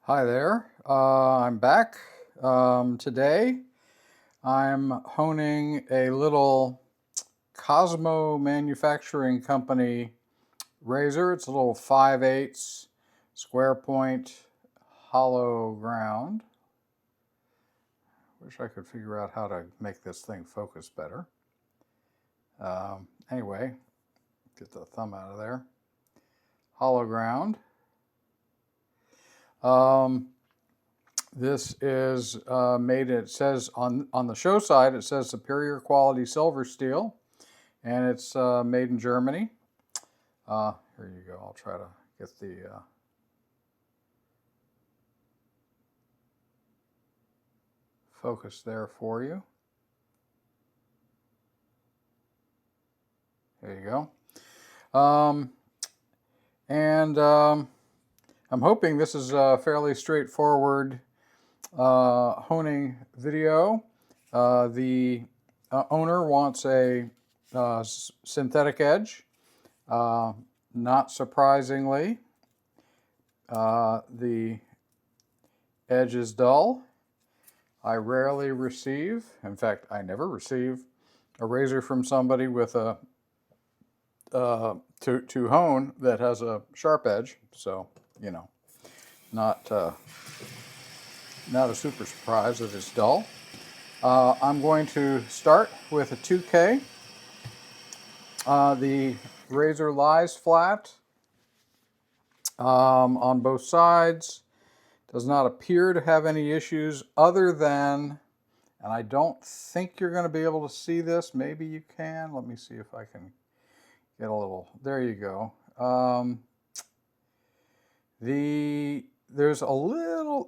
Hi there, I'm back. Today I'm honing a little Cosmo Manufacturing Company razor. It's a little 5/8 square point hollow ground. Wish I could figure out how to make this thing focus better. Anyway, get the thumb out of there. Hollow ground. This is made, it says on the show side, it says superior quality silver steel, and it's made in Germany. Here you go. I'll try to get the focus there for you. There you go. I'm hoping this is a fairly straightforward honing video. The owner wants a synthetic edge. Not surprisingly, the edge is dull. I rarely receive, in fact, I never receive a razor from somebody with a to hone that has a sharp edge. So, you know, not a super surprise that it's dull. I'm going to start with a 2K. The razor lies flat on both sides. Does not appear to have any issues other than, and I don't think you're going to be able to see this. Maybe you can. Let me see if I can get a little. There you go. There's a little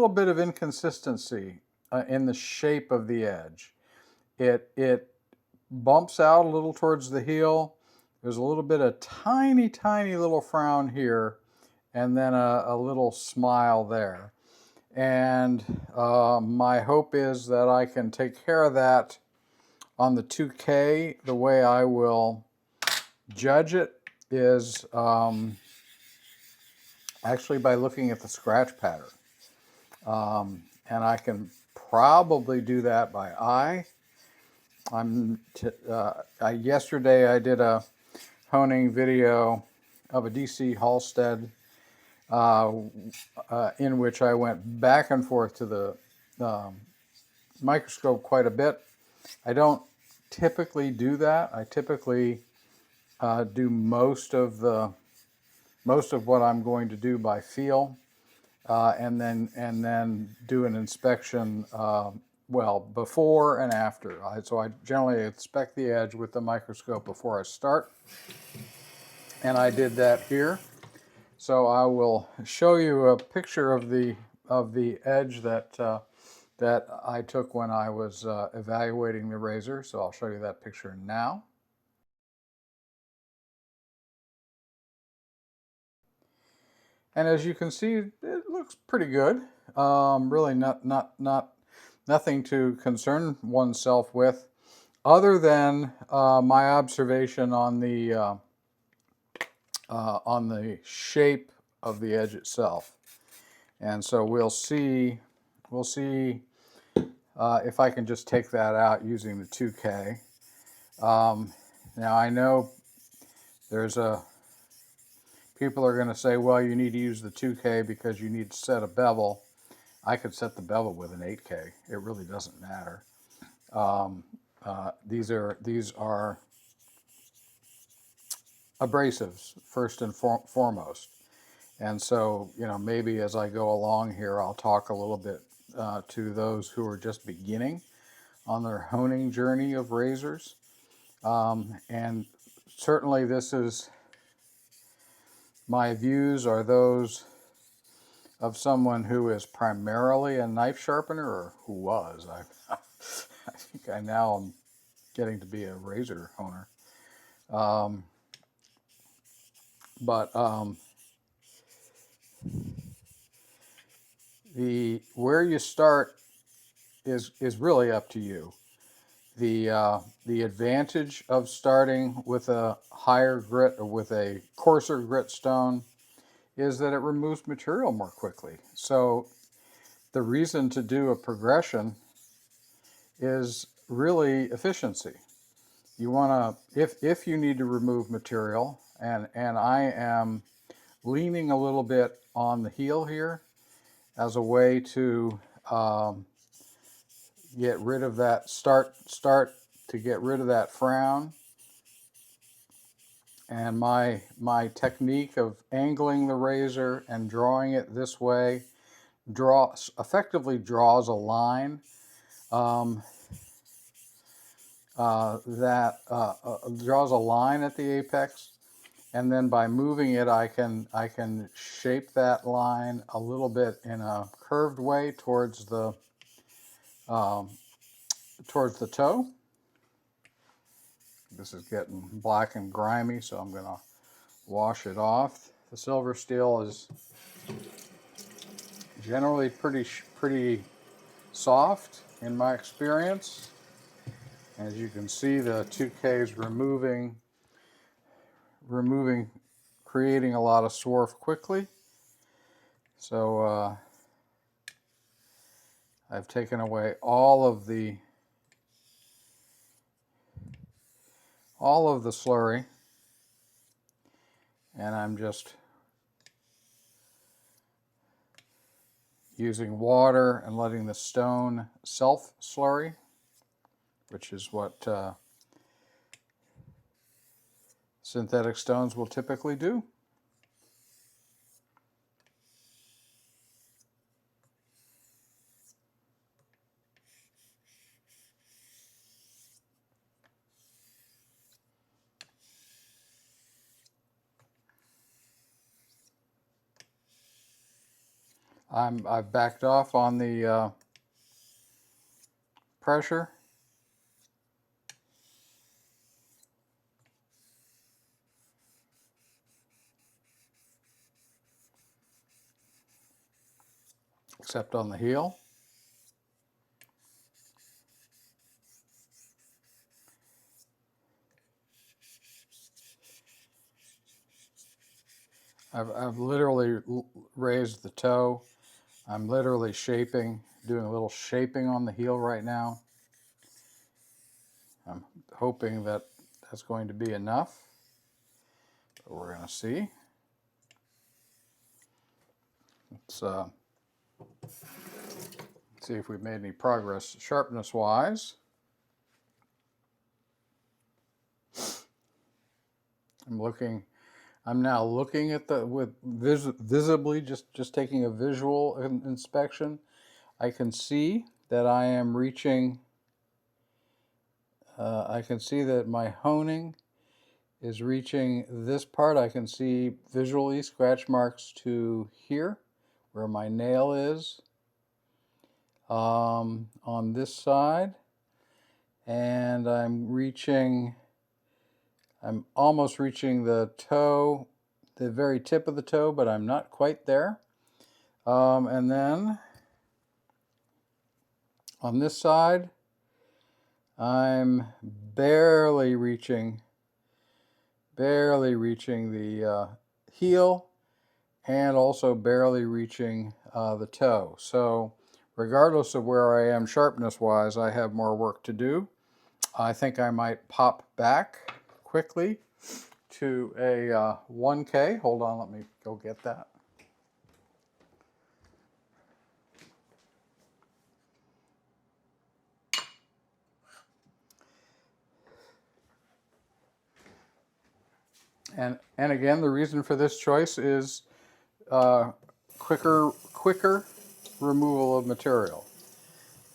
bit of inconsistency in the shape of the edge. It bumps out a little towards the heel. There's a little bit of tiny little frown here, and then a little smile there. And my hope is that I can take care of that on the 2K. The way I will judge it is actually by looking at the scratch pattern. And I can probably do that by eye. Yesterday I did a honing video of a DC Halstead in which I went back and forth to the microscope quite a bit. I don't typically do that. I typically do most of what I'm going to do by feel, and then do an inspection. Well, before and after. So I generally inspect the edge with the microscope before I start, and I did that here. So I will show you a picture of the edge that I took when I was evaluating the razor. So I'll show you that picture now. And as you can see, it looks pretty good. Really nothing to concern oneself with, other than my observation on the shape of the edge itself. And so we'll see if I can just take that out using the 2K. Now I know people are going to say, well, you need to use the 2K because you need to set a bevel. I could set the bevel with an 8K. It really doesn't matter. These are abrasives first and foremost. And so, you know, maybe as I go along here, I'll talk a little bit to those who are just beginning on their honing journey of razors. And certainly my views are those of someone who is primarily a knife sharpener, or who was. I think I now am getting to be a razor honer. Where you start is really up to you. The advantage of starting with a higher grit or with a coarser grit stone is that it removes material more quickly. So the reason to do a progression is really efficiency. You want to, if you need to remove material, and I am leaning a little bit on the heel here as a way to get rid of that, start to get rid of that frown. And my technique of angling the razor and drawing it this way effectively draws a line draws a line at the apex, and then by moving it, I can shape that line a little bit in a curved way towards the toe. This is getting black and grimy, so I'm going to wash it off. The silver steel is generally pretty soft in my experience. As you can see, the 2K is removing, creating a lot of swarf quickly. So I've taken away all of the slurry, and I'm just using water and letting the stone self-slurry, which is what synthetic stones will typically do. I've backed off on the pressure. Except on the heel. I've literally raised the toe. I'm literally shaping, doing a little shaping on the heel right now. I'm hoping that that's going to be enough, but we're going to see. Let's see if we've made any progress sharpness-wise. I'm now looking at visibly, just taking a visual inspection. I can see that I am reaching, I can see that my honing is reaching this part. I can see visually scratch marks to here, where my nail is, on this side. And I'm almost reaching the toe, the very tip of the toe, but I'm not quite there. And then on this side, I'm barely reaching the heel, and also barely reaching the toe. So regardless of where I am sharpness-wise, I have more work to do. I think I might pop back quickly to a 1K. Hold on, let me go get that. And again, the reason for this choice is quicker removal of material.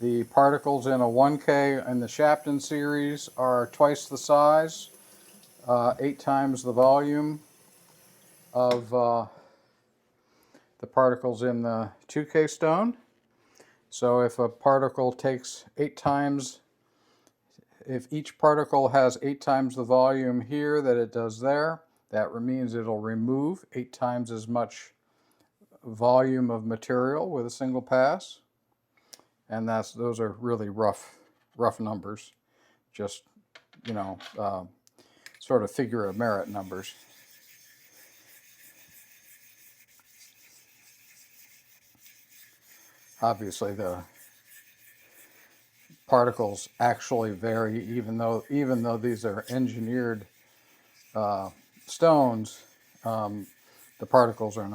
The particles in a 1K in the Shapton series are twice the size, 8 times the volume of the particles in the 2K stone. So if a particle takes 8 times, if each particle has 8 times the volume here that it does there, that means it'll remove 8 times as much volume of material with a single pass. And those are really rough numbers, just, you know, sort of figure of merit numbers. obviously the particles actually vary, even though these are engineered stones, the particles are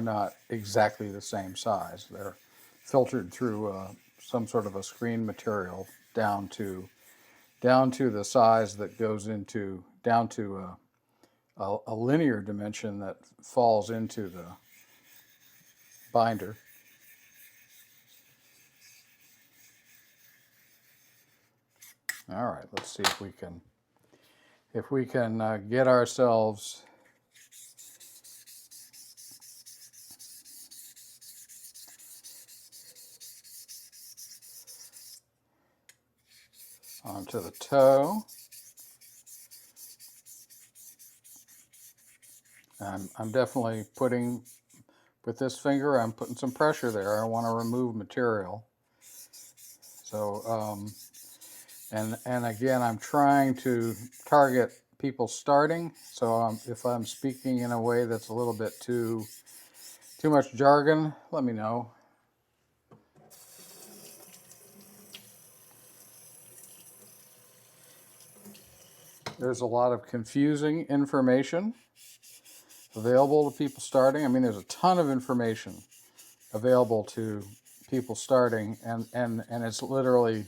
not exactly the same size. They're filtered through some sort of a screen material down to the size that goes into down to a linear dimension that falls into the binder. All right, let's see if we can get ourselves onto the toe. I'm definitely putting, with this finger, I'm putting some pressure there. I want to remove material. So, and again, I'm trying to target people starting. So if I'm speaking in a way that's a little bit too much jargon, let me know. There's a lot of confusing information available to people starting. I mean, there's a ton of information available to people starting, and it's literally,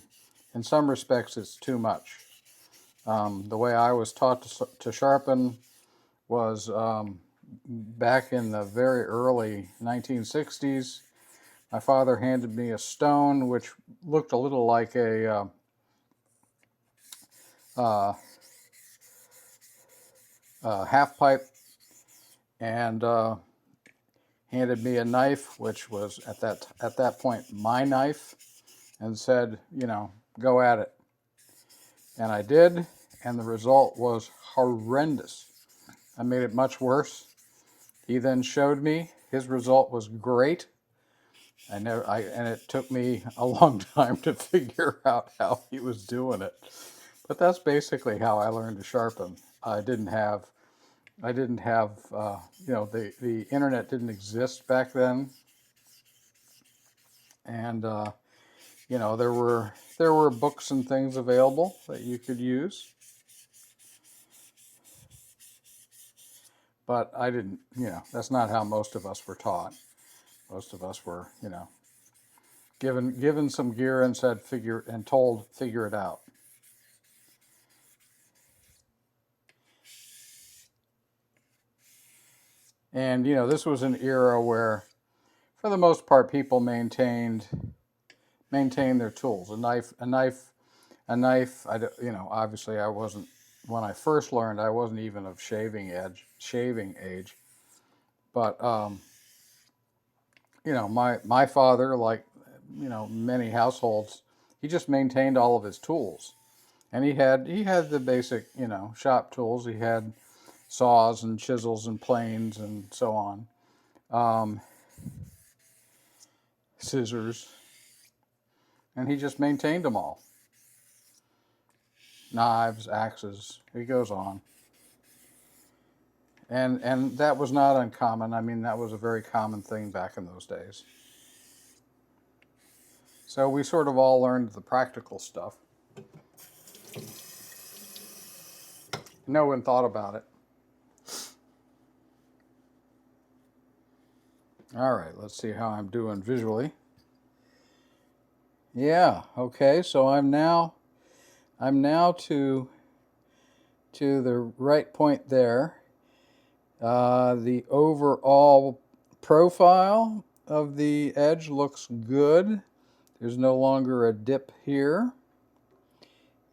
in some respects, it's too much. The way I was taught to sharpen was back in the very early 1960s. My father handed me a stone which looked a little like a half pipe, and handed me a knife, which was at that point my knife, and said, go at it. And I did, and the result was horrendous. I made it much worse. He then showed me. His result was great. And it took me a long time to figure out how he was doing it. But that's basically how I learned to sharpen. I didn't have the internet didn't exist back then, and there were books and things available that you could use, but I didn't. That's not how most of us were taught. Most of us were, given some gear and told figure it out. And this was an era where, for the most part, people maintained their tools. A knife. Obviously, I wasn't, when I first learned, I wasn't even of shaving age. But my father, like many households, he just maintained all of his tools, and he had the basic shop tools. He had saws and chisels and planes and so on, scissors, and he just maintained them all. Knives, axes, he goes on. And that was not uncommon. I mean, that was a very common thing back in those days. So we sort of all learned the practical stuff. No one thought about it. All right, let's see how I'm doing visually. Yeah, okay, so I'm now to the right point there. The overall profile of the edge looks good. There's no longer a dip here.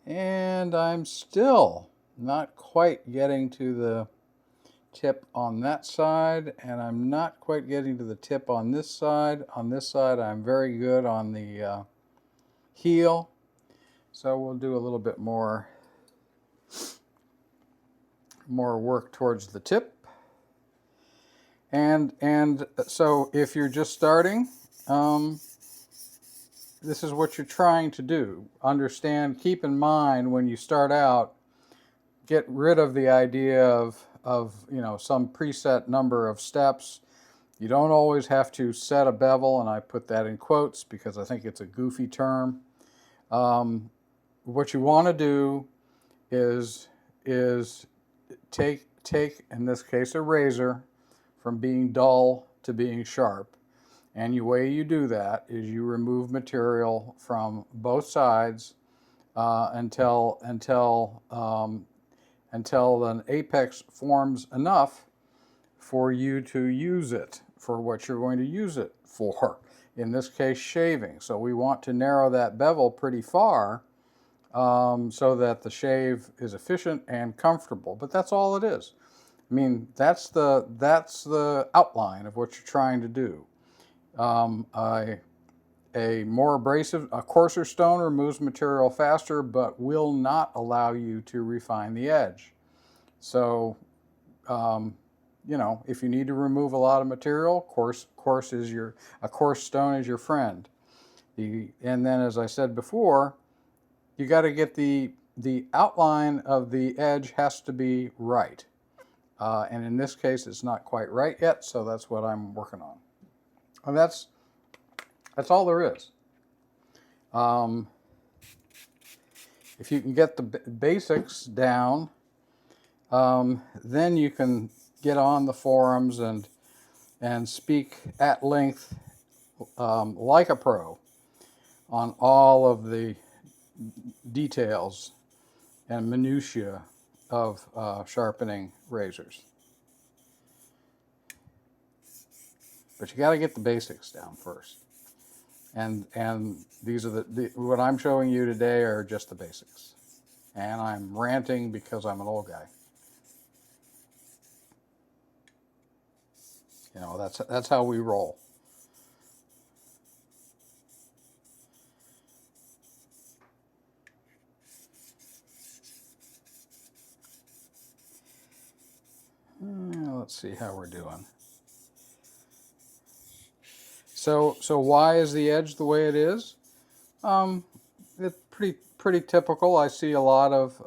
And I'm still not quite getting to the tip on that side, and I'm not quite getting to the tip on this side. On this side, I'm very good on the heel. So we'll do a little bit more work towards the tip. And so if you're just starting, this is what you're trying to do. Understand, keep in mind when you start out, get rid of the idea of some preset number of steps You don't always have to set a bevel, and I put that in quotes because I think it's a goofy term. What you want to do is take in this case a razor from being dull to being sharp, and the way you do that is you remove material from both sides until an apex forms enough for you to use it for what you're going to use it for. In this case, shaving. So we want to narrow that bevel pretty far so that the shave is efficient and comfortable. But that's all it is. I mean, that's the outline of what you're trying to do. A more abrasive, a coarser stone removes material faster, but will not allow you to refine the edge. So, you know, if you need to remove a lot of material, a coarse stone is your friend. And then, as I said before, you got to get the outline of the edge has to be right. And in this case, it's not quite right yet, so that's what I'm working on. And that's all there is. If you can get the basics down, then you can get on the forums and speak at length like a pro on all of the details and minutiae of sharpening razors. But you got to get the basics down first. And these are what I'm showing you today are just the basics. And I'm ranting because I'm an old guy. You know, that's how we roll. Let's see how we're doing. So why is the edge the way it is? It's pretty typical. I see a lot of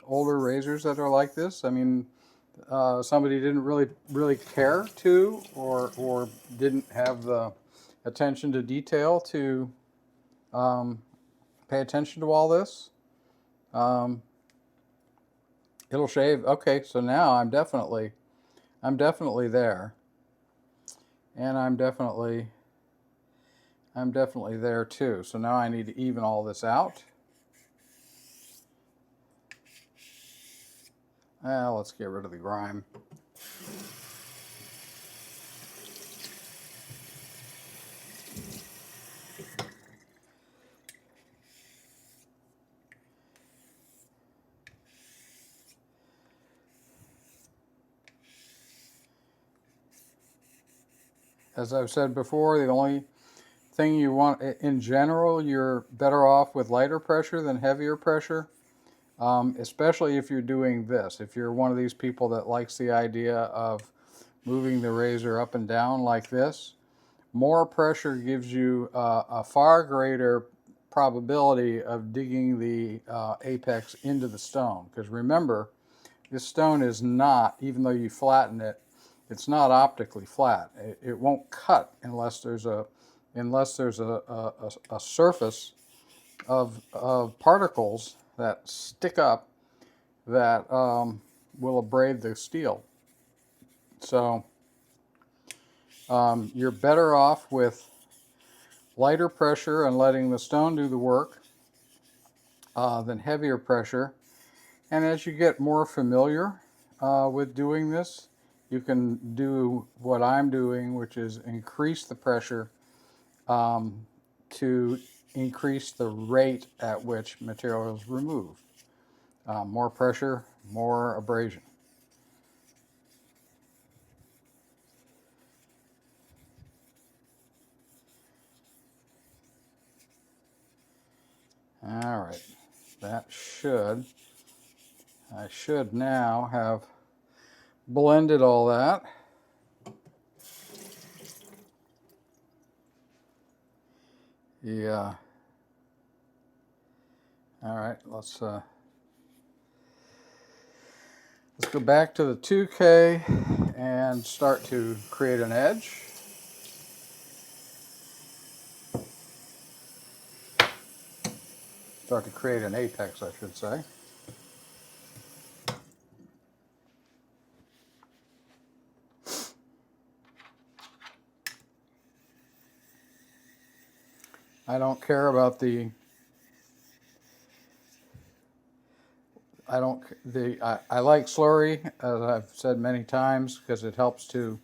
older razors that are like this. I mean, somebody didn't really care to, or didn't have the attention to detail to pay attention to all this. It'll shave. Okay, so now I'm definitely there, and I'm definitely there too. So now I need to even all this out. Let's get rid of the grime. As I've said before, the only thing you want, in general, you're better off with lighter pressure than heavier pressure, especially if you're doing this. If you're one of these people that likes the idea of moving the razor up and down like this, more pressure gives you a far greater probability of digging the apex into the stone. Because remember, this stone is not, even though you flatten it, it's not optically flat. It won't cut unless there's a surface of particles that stick up that will abrade the steel. So you're better off with lighter pressure and letting the stone do the work than heavier pressure. And as you get more familiar with doing this, you can do what I'm doing, which is increase the pressure to increase the rate at which material is removed. More pressure, more abrasion. All right, I should now have blended all that. Yeah. All right, let's Let's go back to the 2K and start to create an edge. Start to create an apex, I should say. I don't care about the, I like slurry, as I've said many times, because it helps to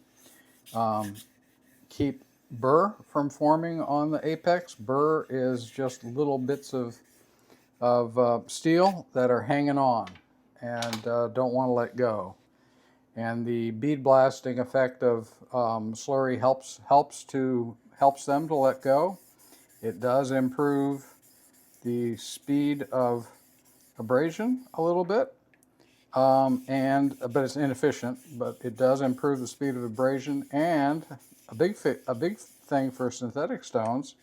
keep burr from forming on the apex. Burr is just little bits of steel that are hanging on and don't want to let go. And the bead blasting effect of slurry helps them to let go. It does improve the speed of abrasion a little bit, but it's inefficient. But it does improve the speed of abrasion. And a big thing for synthetic stones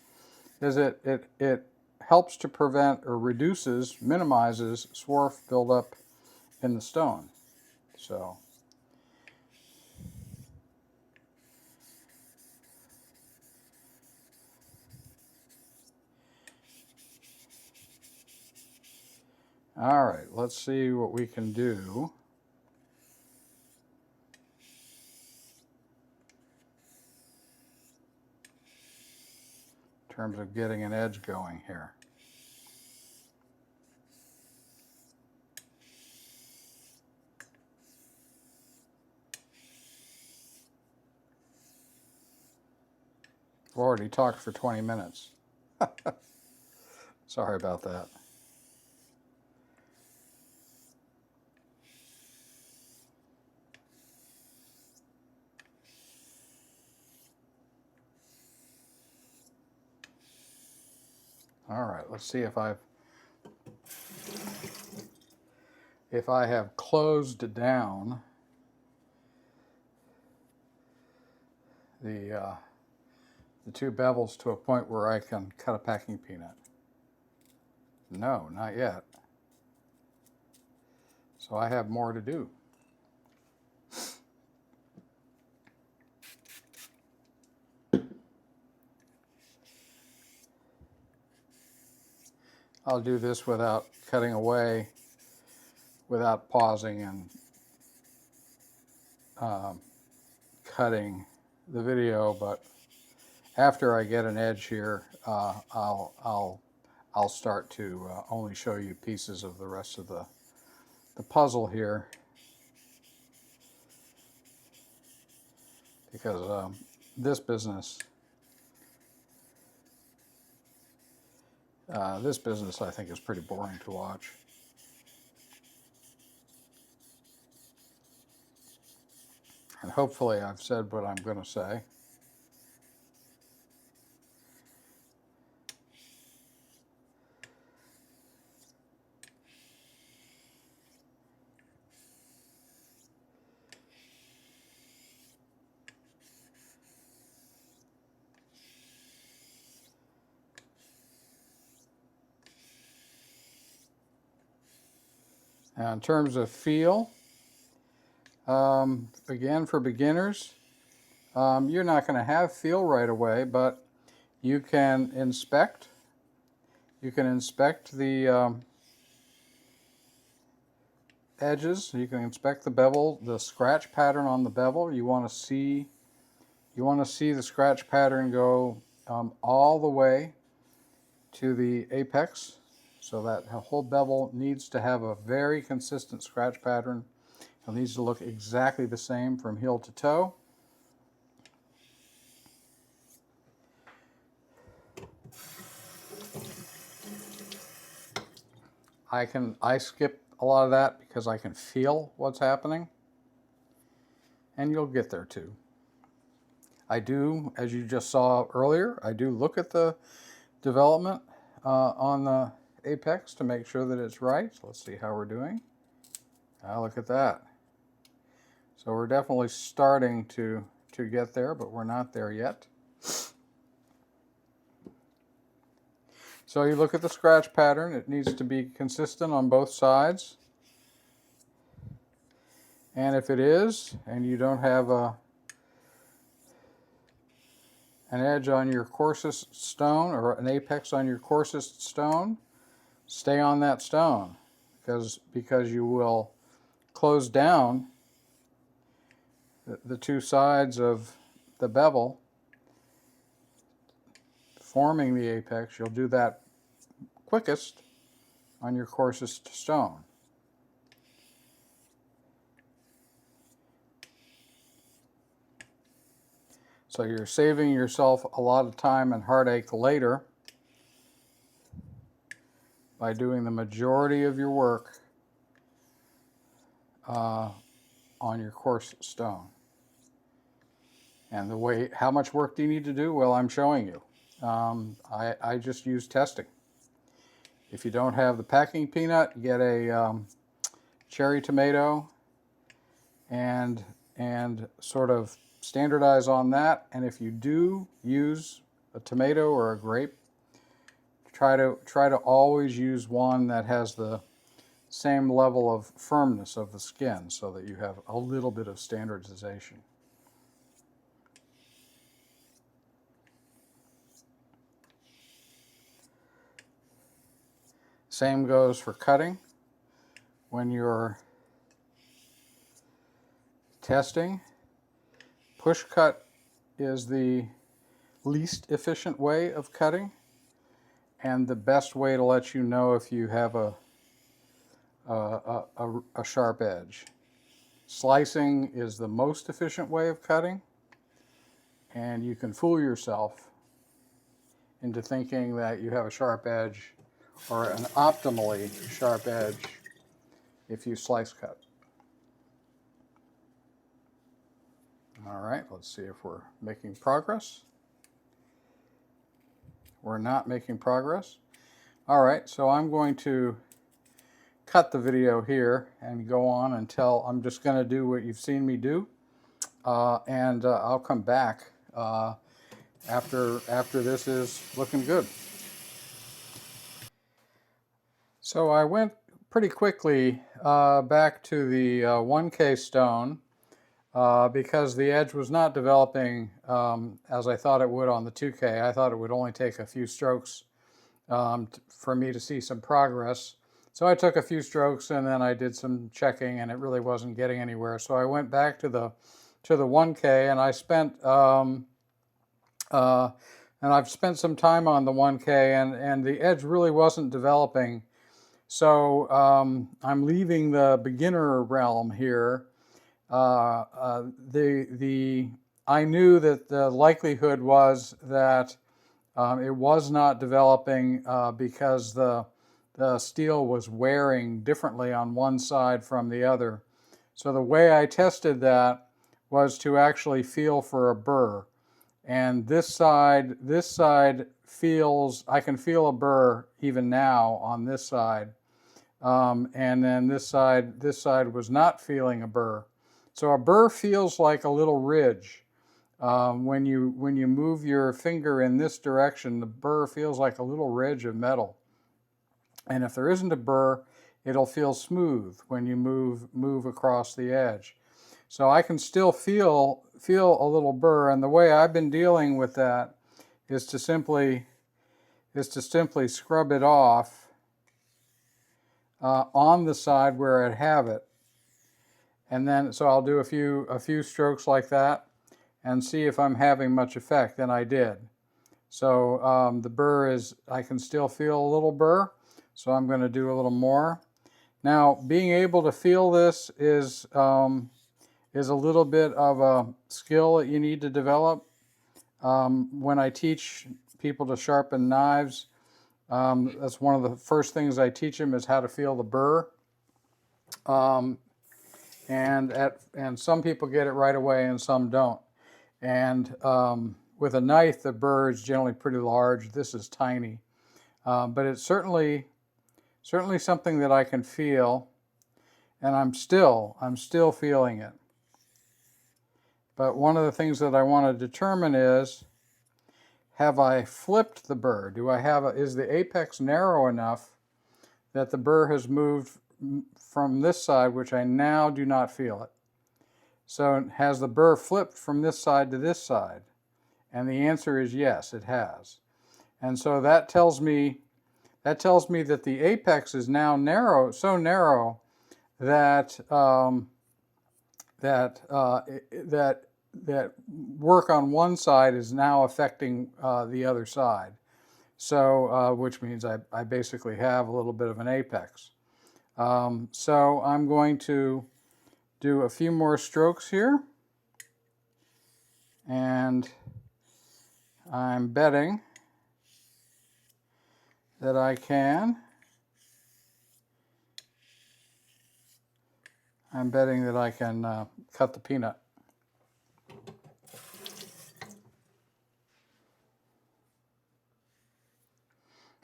is it helps to prevent or minimizes swarf buildup in the stone. So. All right, let's see what we can do. In terms of getting an edge going here. I've already talked for 20 minutes. Sorry about that. All right, let's see if I have closed down the two bevels to a point where I can cut a packing peanut. No, not yet. So I have more to do. I'll do this without cutting away, without pausing and cutting the video, but after I get an edge here, I'll start to only show you pieces of the rest of the puzzle here, because this business I think is pretty boring to watch. And hopefully I've said what I'm going to say. Now in terms of feel, again, for beginners, you're not going to have feel right away, but you can inspect. You can inspect the edges. You can inspect the bevel, the scratch pattern on the bevel. You want to see the scratch pattern go all the way to the apex. So that whole bevel needs to have a very consistent scratch pattern. It needs to look exactly the same from heel to toe. I skip a lot of that because I can feel what's happening, and you'll get there too. I do, as you just saw earlier, I do look at the development on the apex to make sure that it's right. So let's see how we're doing. Look at that. So we're definitely starting to get there, but we're not there yet. So you look at the scratch pattern. It needs to be consistent on both sides. And if it is, and you don't have an edge on your coarsest stone or an apex on your coarsest stone, stay on that stone, because you will close down the two sides of the bevel, forming the apex. You'll do that quickest on your coarsest stone. So you're saving yourself a lot of time and heartache later by doing the majority of your work on your coarse stone. And how much work do you need to do? Well, I'm showing you. I just use testing. If you don't have the packing peanut, get a cherry tomato and sort of standardize on that. And if you do use a tomato or a grape, try to always use one that has the same level of firmness of the skin, so that you have a little bit of standardization. Same goes for cutting. When you're testing, push cut is the least efficient way of cutting, and the best way to let you know if you have a sharp edge. Slicing is the most efficient way of cutting, and you can fool yourself into thinking that you have a sharp edge or an optimally sharp edge if you slice cut. All right, let's see if we're making progress. We're not making progress. All right, so I'm going to cut the video here and go on until I'm just going to do what you've seen me do, and I'll come back after this is looking good. So I went pretty quickly back to the 1K stone because the edge was not developing as I thought it would on the 2K. I thought it would only take a few strokes for me to see some progress. So I took a few strokes and then I did some checking, and it really wasn't getting anywhere. So I went back to the 1K, and I spent and I've spent some time on the 1K, and the edge really wasn't developing. So I'm leaving the beginner realm here. I knew that the likelihood was that it was not developing because the steel was wearing differently on one side from the other. So the way I tested that was to actually feel for a burr. And this side feels, I can feel a burr even now on this side. And then this side was not feeling a burr. So a burr feels like a little ridge. When you move your finger in this direction, the burr feels like a little ridge of metal. And if there isn't a burr, it'll feel smooth when you move across the edge. So I can still feel a little burr, and the way I've been dealing with that is to simply scrub it off on the side where I'd have it. And then, so I'll do a few strokes like that and see if I'm having much effect, and I did. So the burr is, I can still feel a little burr, so I'm going to do a little more. Now, being able to feel this is a little bit of a skill that you need to develop. When I teach people to sharpen knives, that's one of the first things I teach them, is how to feel the burr. And some people get it right away and some don't. And with a knife, the burr is generally pretty large. This is tiny, but it's certainly something that I can feel, and I'm still feeling it. But one of the things that I want to determine is, have I flipped the burr? Is the apex narrow enough that the burr has moved from this side, which I now do not feel it. So has the burr flipped from this side to this side? And the answer is yes, it has. And so that tells me that the apex is now narrow, so narrow that that work on one side is now affecting the other side. So which means I basically have a little bit of an apex. So I'm going to do a few more strokes here, and I'm betting that I can. Cut the peanut.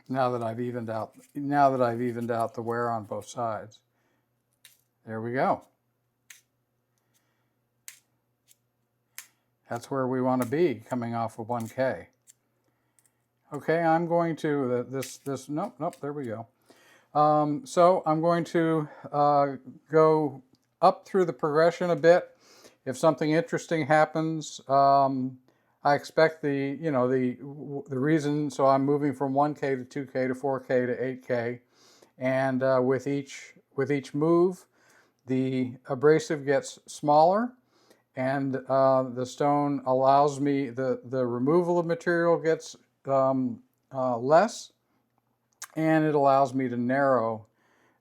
Now that I've evened out the wear on both sides. There we go. That's where we want to be coming off of 1K. Okay, I'm going to nope, there we go. So I'm going to go up through the progression a bit. If something interesting happens, I expect the reason. So I'm moving from 1K to 2K to 4K to 8K, and with each move, the abrasive gets smaller, and the stone allows me the removal of material gets less, and it allows me to narrow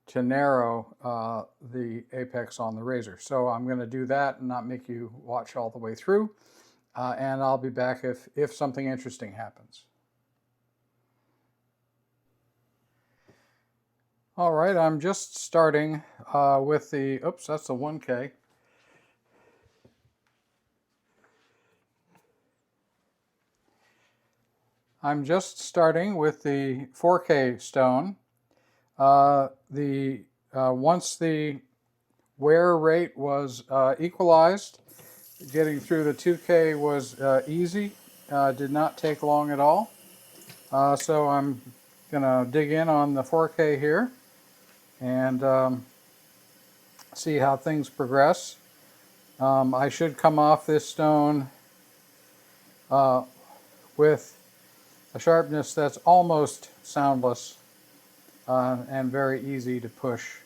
the apex on the razor. So I'm going to do that and not make you watch all the way through, and I'll be back if something interesting happens. All right, I'm just starting with the, oops, that's the 1K. I'm just starting with the 4K stone. Once the wear rate was equalized, getting through the 2K was easy. Did not take long at all. So I'm gonna dig in on the 4K here and see how things progress. I should come off this stone with a sharpness that's almost soundless and very easy to push.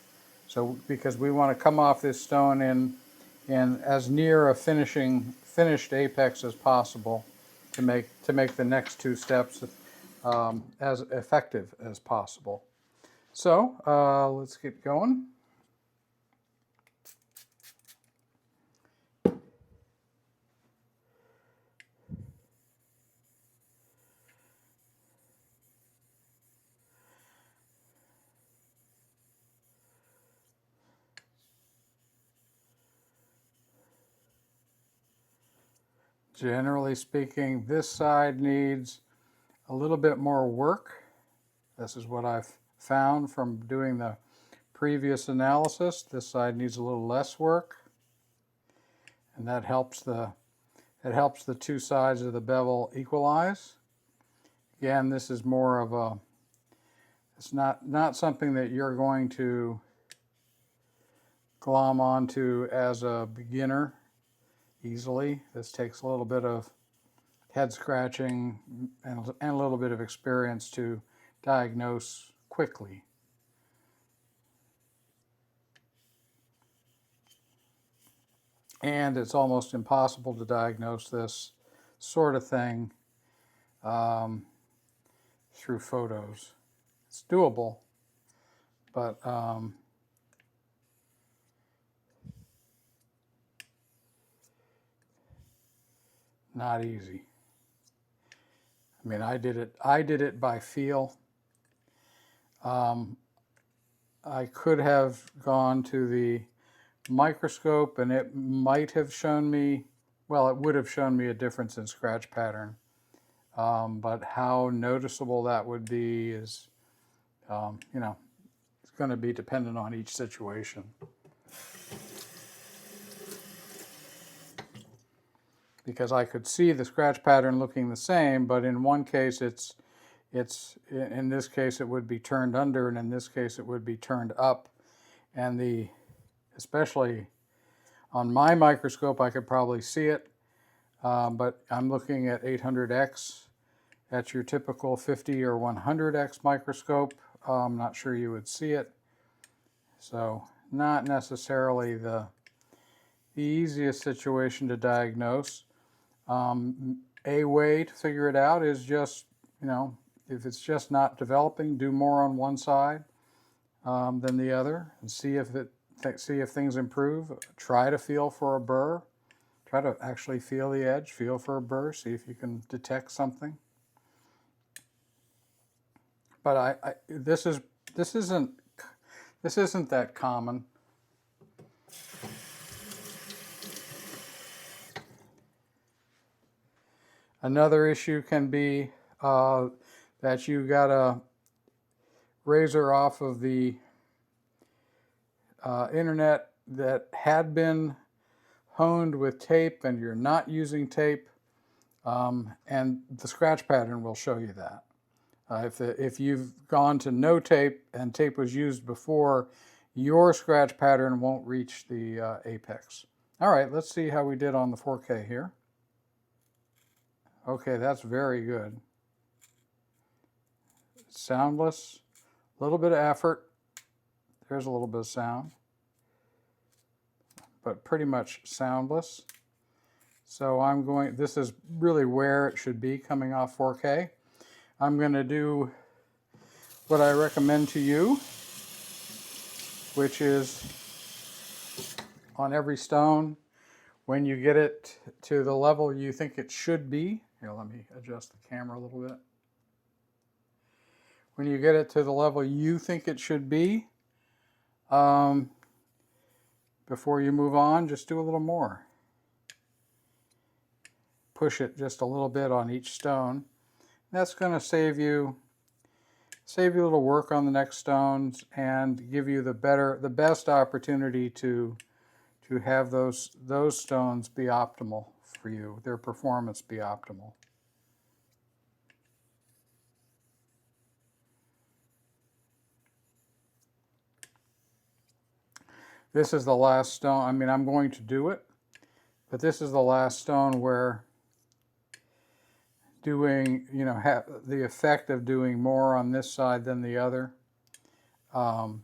So because we want to come off this stone in as near a finished apex as possible to make the next two steps as effective as possible. So let's get going. Generally speaking, this side needs a little bit more work. This is what I've found from doing the previous analysis. This side needs a little less work, and that helps the two sides of the bevel equalize. Again, this is more of a, it's not something that you're going to glom onto as a beginner easily. This takes a little bit of head scratching and a little bit of experience to diagnose quickly. And it's almost impossible to diagnose this sort of thing through photos. It's doable, but not easy. I mean, I did it by feel. I could have gone to the microscope and it might have shown me, well, it would have shown me a difference in scratch pattern. But how noticeable that would be is, it's going to be dependent on each situation. Because I could see the scratch pattern looking the same, but in one case in this case it would be turned under, and in this case it would be turned up, and especially On my microscope, I could probably see it, but I'm looking at 800x. At your typical 50 or 100x microscope, I'm not sure you would see it. So not necessarily the easiest situation to diagnose. A way to figure it out is just, if it's just not developing, do more on one side than the other, and see if things improve. Try to feel for a burr. Try to actually feel the edge, feel for a burr, see if you can detect something. But this isn't that common. Another issue can be that you got a razor off of the internet that had been honed with tape, and you're not using tape, and the scratch pattern will show you that. If you've gone to no tape and tape was used before, your scratch pattern won't reach the apex. All right, let's see how we did on the 4K here. Okay, that's very good. Soundless, a little bit of effort. There's a little bit of sound, but pretty much soundless. So this is really where it should be coming off 4K. I'm going to do what I recommend to you, which is on every stone, when you get it to the level you think it should be. Here, let me adjust the camera a little bit. When you get it to the level you think it should be, before you move on, just do a little more. Push it just a little bit on each stone. That's going to save you a little work on the next stones and give you the best opportunity to have those stones be optimal for you, their performance be optimal. This is the last stone. I mean, I'm going to do it, but this is the last stone where doing, the effect of doing more on this side than the other. I'll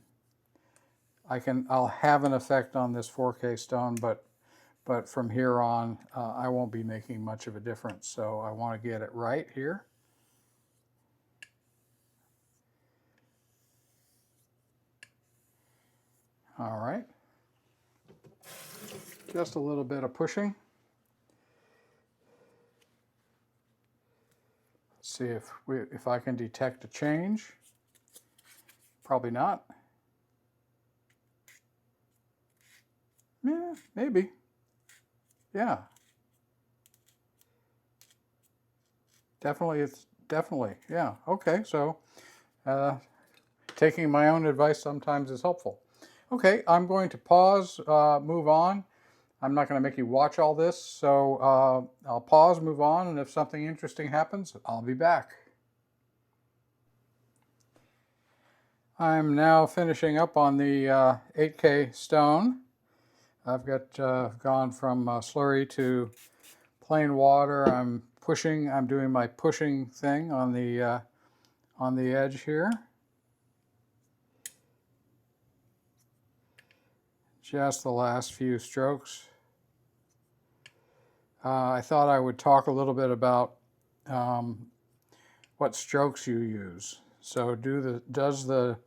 have an effect on this 4K stone, but from here on, I won't be making much of a difference. So I want to get it right here. All right. Just a little bit of pushing. Let's see if I can detect a change. Probably not. Yeah, maybe. Yeah. Definitely, yeah. Okay, so taking my own advice sometimes is helpful. Okay, I'm going to pause, move on. I'm not going to make you watch all this, so I'll pause, move on, and if something interesting happens, I'll be back. I'm now finishing up on the 8K stone. I've got gone from slurry to plain water. I'm doing my pushing thing on the edge here. Just the last few strokes. I thought I would talk a little bit about what strokes you use. So does the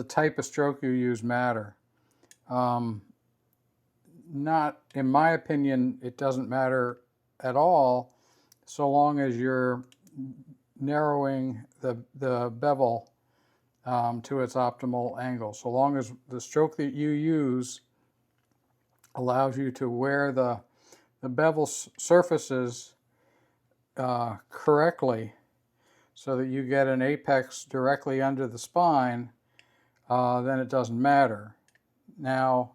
type of stroke you use matter? Not, in my opinion, it doesn't matter at all, so long as you're narrowing the bevel to its optimal angle. So long as the stroke that you use allows you to wear the bevel surfaces correctly, so that you get an apex directly under the spine, then it doesn't matter. Now,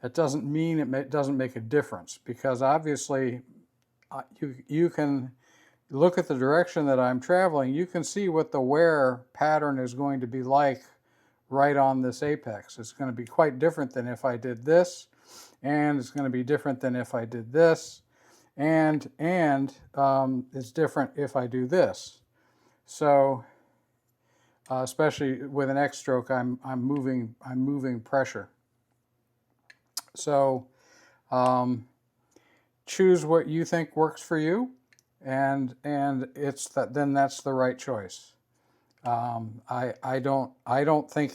that doesn't mean it doesn't make a difference, because obviously you can look at the direction that I'm traveling. You can see what the wear pattern is going to be like right on this apex. It's going to be quite different than if I did this, and it's going to be different than if I did this, and it's different if I do this. So especially with an X stroke, I'm moving pressure. So choose what you think works for you, and it's that, then that's the right choice. I don't think,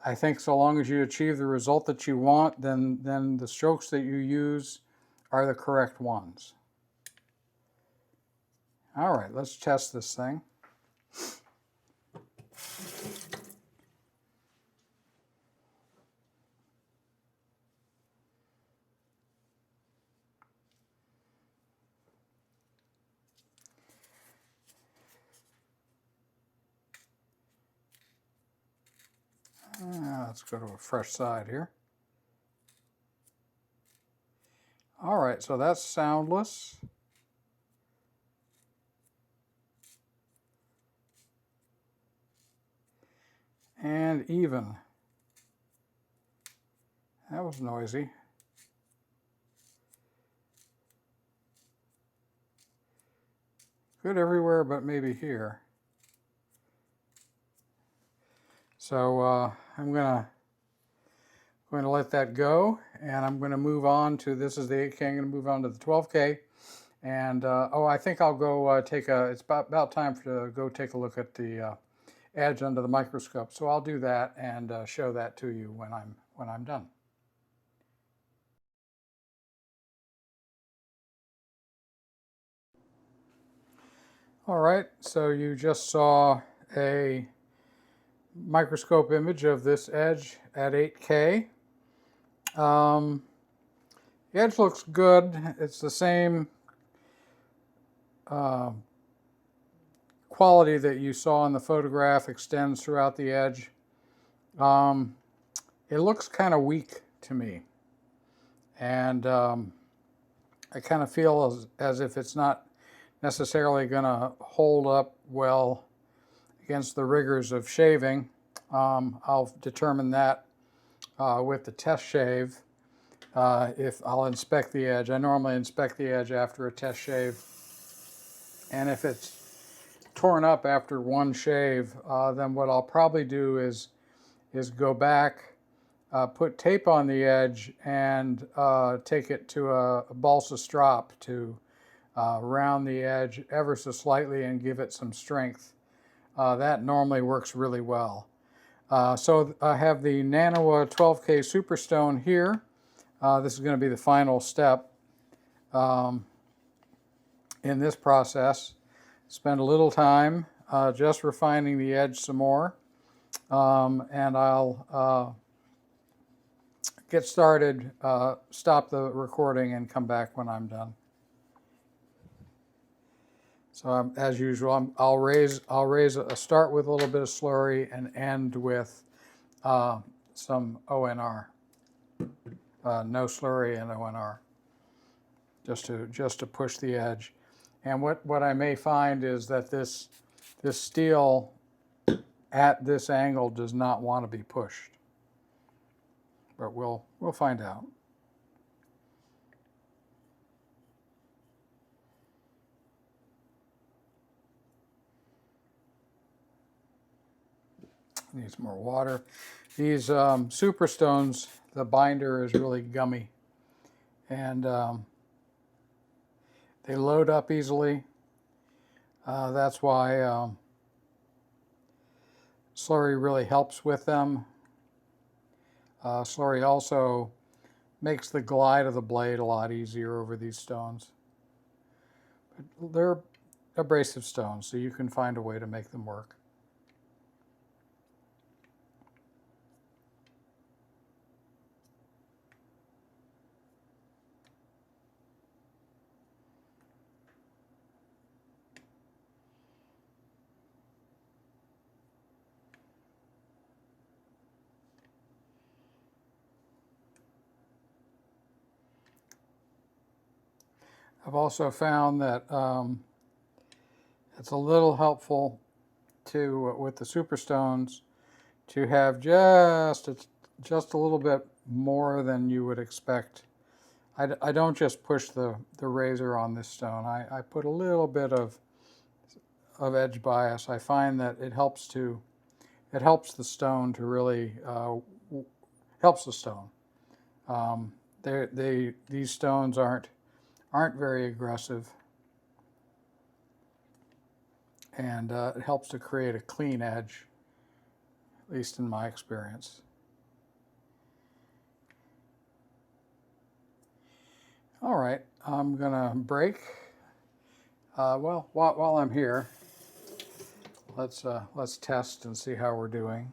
I think so long as you achieve the result that you want, then the strokes that you use are the correct ones. All right, let's test this thing. Let's go to a fresh side here. All right, so that's soundless. And even. That was noisy. Good everywhere but maybe here. So I'm going to let that go, and I'm going to move on to, this is the 8K, I'm going to move on to the 12K. And oh, I think I'll go it's about time to go take a look at the edge under the microscope. So I'll do that and show that to you when I'm done. All right, so you just saw a microscope image of this edge at 8K. The edge looks good. It's the same quality that you saw in the photograph, extends throughout the edge. It looks kind of weak to me, and I kind of feel as if it's not necessarily going to hold up well against the rigors of shaving. I'll determine that with the test shave. If I'll inspect the edge. I normally inspect the edge after a test shave, and if it's torn up after one shave, then what I'll probably do is go back, put tape on the edge, and take it to a balsa strop to round the edge ever so slightly and give it some strength. That normally works really well. So I have the Nano 12K Superstone here. This is going to be the final step in this process. Spend a little time just refining the edge some more, and I'll get started, stop the recording, and come back when I'm done. So as usual, I'll start with a little bit of slurry and end with some ONR, no slurry and ONR, just to push the edge. And what I may find is that this steel at this angle does not want to be pushed, but we'll find out. Needs more water. These Superstones, the binder is really gummy, and they load up easily. That's why slurry really helps with them. Slurry also makes the glide of the blade a lot easier over these stones. But they're abrasive stones, so you can find a way to make them work. I've also found that it's a little helpful to, with the Superstones, to have just a just a little bit more than you would expect. I don't just push the razor on this stone. I put a little bit of edge bias. I find that it helps the stone to really helps the stone. These stones aren't very aggressive, and it helps to create a clean edge, at least in my experience. All right, I'm gonna break. Well, while I'm here, let's test and see how we're doing.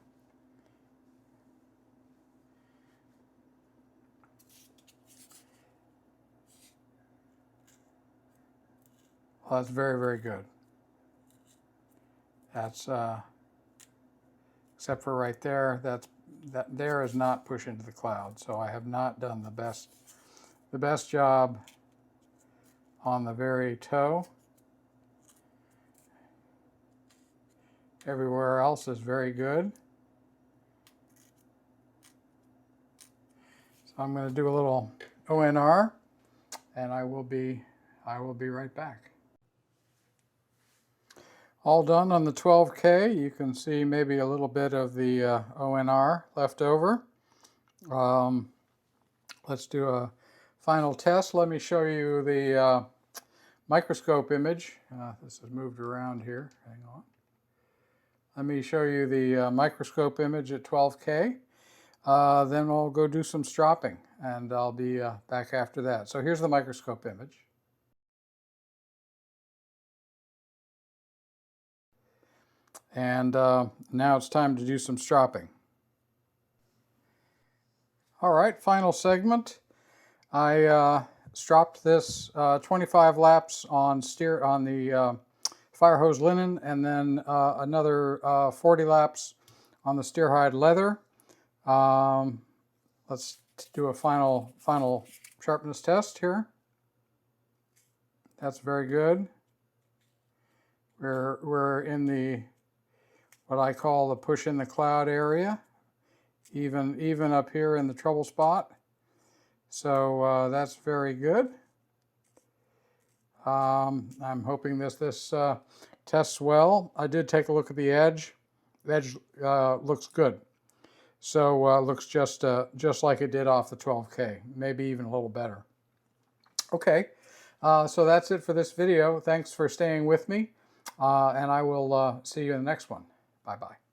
Well, that's very, very good. That's except for right there. That there is not push into the cloud. So I have not done the best job on the very toe. Everywhere else is very good. So I'm going to do a little ONR, and I will be right back. All done on the 12K. You can see maybe a little bit of the ONR left over. Let's do a final test. Let me show you the microscope image. This is moved around here. Hang on. Let me show you the microscope image at 12K. Then we'll go do some stropping, and I'll be back after that. So here's the microscope image. And now it's time to do some stropping. All right, final segment. I stropped this 25 laps on the fire hose linen, and then another 40 laps on the steer hide leather. Let's do a final sharpness test here. That's very good. We're in the what I call the push in the cloud area, even up here in the trouble spot. So that's very good. I'm hoping this tests well. I did take a look at the edge. The edge looks good. So looks just like it did off the 12K, maybe even a little better. Okay, so that's it for this video. Thanks for staying with me, and I will see you in the next one. Bye-bye.